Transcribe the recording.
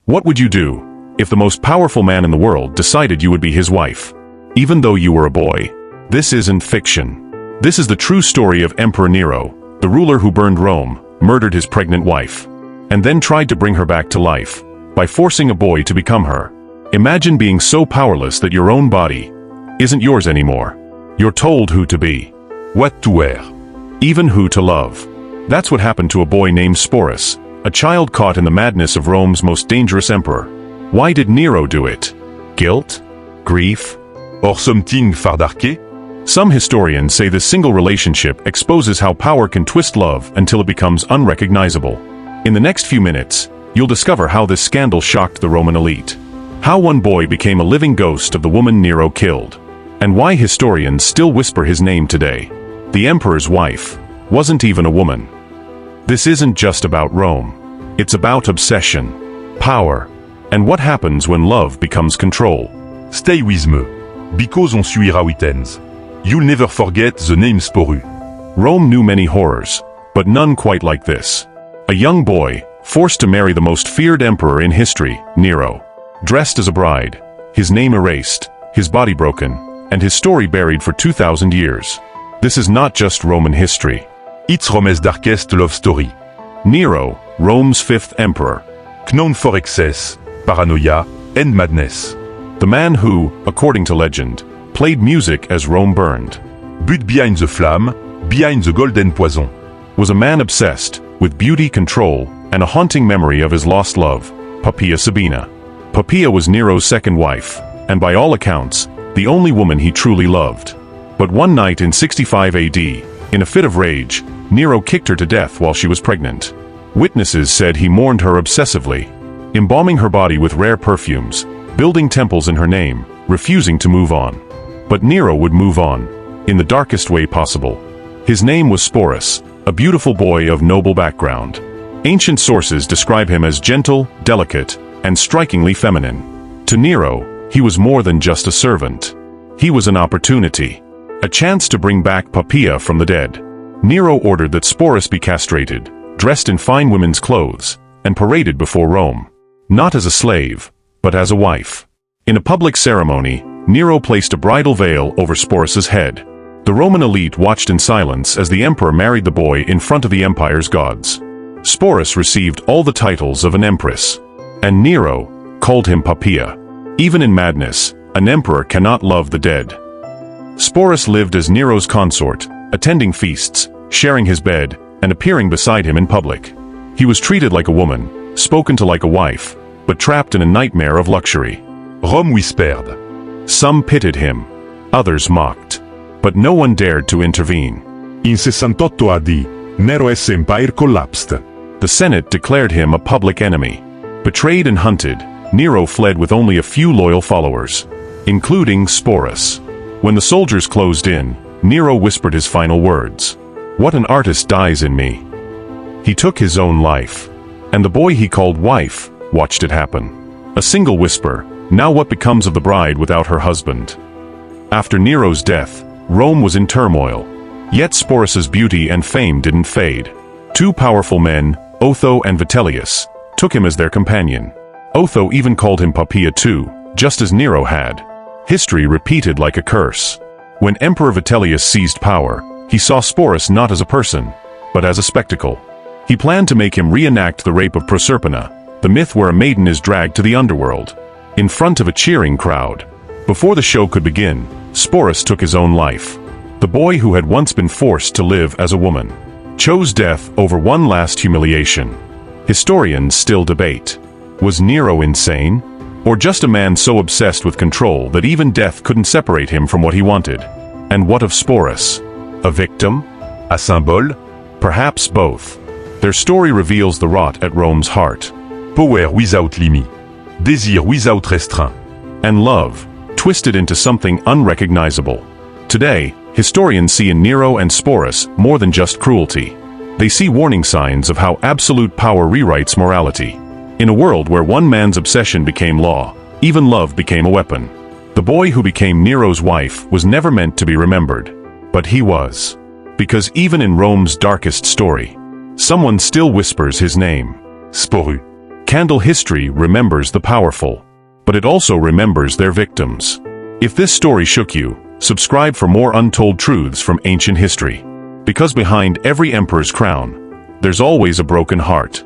What would you do if the most powerful man in the world decided you would be his wife, even though you were a boy? This isn't fiction. This is the true story of Emperor Nero, the ruler who burned Rome, murdered his pregnant wife, and then tried to bring her back to life by forcing a boy to become her. Imagine being so powerless that your own body isn't yours anymore. You're told who to be, what to wear, even who to love. That's what happened to a boy named Sporus, a child caught in the madness of Rome's most dangerous emperor. Why did Nero do it? Guilt? Grief? Or something far darker? Some historians say this single relationship exposes how power can twist love until it becomes unrecognizable. In the next few minutes, you'll discover how this scandal shocked the Roman elite, how one boy became a living ghost of the woman Nero killed, and why historians still whisper his name today. The emperor's wife wasn't even a woman. This isn't just about Rome. It's about obsession, power, and what happens when love becomes control. Stay with me, because on suit how it ends. You'll never forget the name Sporus. Rome knew many horrors, but none quite like this. A young boy, forced to marry the most feared emperor in history, Nero. Dressed as a bride, his name erased, his body broken, and his story buried for 2,000 years. This is not just Roman history. It's Rome's darkest love story. Nero, Rome's fifth emperor. Known for excess, paranoia, and madness. The man who, according to legend, played music as Rome burned. But behind the flame, behind the golden poison, was a man obsessed with beauty, control, and a haunting memory of his lost love, Poppaea Sabina. Poppaea was Nero's second wife, and by all accounts, the only woman he truly loved. But one night in 65 AD, in a fit of rage, Nero kicked her to death while she was pregnant. Witnesses said he mourned her obsessively, embalming her body with rare perfumes, building temples in her name, refusing to move on. But Nero would move on, in the darkest way possible. His name was Sporus, a beautiful boy of noble background. Ancient sources describe him as gentle, delicate, and strikingly feminine. To Nero, he was more than just a servant. He was an opportunity, a chance to bring back Poppaea from the dead. Nero ordered that Sporus be castrated, dressed in fine women's clothes, and paraded before Rome. Not as a slave, but as a wife. In a public ceremony, Nero placed a bridal veil over Sporus's head. The Roman elite watched in silence as the emperor married the boy in front of the empire's gods. Sporus received all the titles of an empress, and Nero called him Poppaea. Even in madness, an emperor cannot love the dead. Sporus lived as Nero's consort, attending feasts, sharing his bed, and appearing beside him in public. He was treated like a woman, spoken to like a wife, but trapped in a nightmare of luxury. Rome whispered. Some pitied him, others mocked, but no one dared to intervene. In 68 AD, Nero's empire collapsed. The Senate declared him a public enemy. Betrayed and hunted, Nero fled with only a few loyal followers, including Sporus. When the soldiers closed in, Nero whispered his final words. "What an artist dies in me." He took his own life, and the boy he called wife watched it happen. A single whisper, now what becomes of the bride without her husband? After Nero's death, Rome was in turmoil. Yet Sporus's beauty and fame didn't fade. Two powerful men, Otho and Vitellius, took him as their companion. Otho even called him Poppaea too, just as Nero had. History repeated like a curse. When Emperor Vitellius seized power, he saw Sporus not as a person, but as a spectacle. He planned to make him reenact the rape of Proserpina, the myth where a maiden is dragged to the underworld, in front of a cheering crowd. Before the show could begin, Sporus took his own life. The boy who had once been forced to live as a woman chose death over one last humiliation. Historians still debate. Was Nero insane? Or just a man so obsessed with control that even death couldn't separate him from what he wanted? And what of Sporus? A victim? A symbol? Perhaps both. Their story reveals the rot at Rome's heart. Power without limit. Desire without restraint. And love, twisted into something unrecognizable. Today, historians see in Nero and Sporus more than just cruelty. They see warning signs of how absolute power rewrites morality. In a world where one man's obsession became law, even love became a weapon. The boy who became Nero's wife was never meant to be remembered. But he was. Because even in Rome's darkest story, someone still whispers his name. Sporus. candle history remembers the powerful, but it also remembers their victims. If this story shook you, subscribe for more untold truths from ancient history. Because behind every emperor's crown, there's always a broken heart.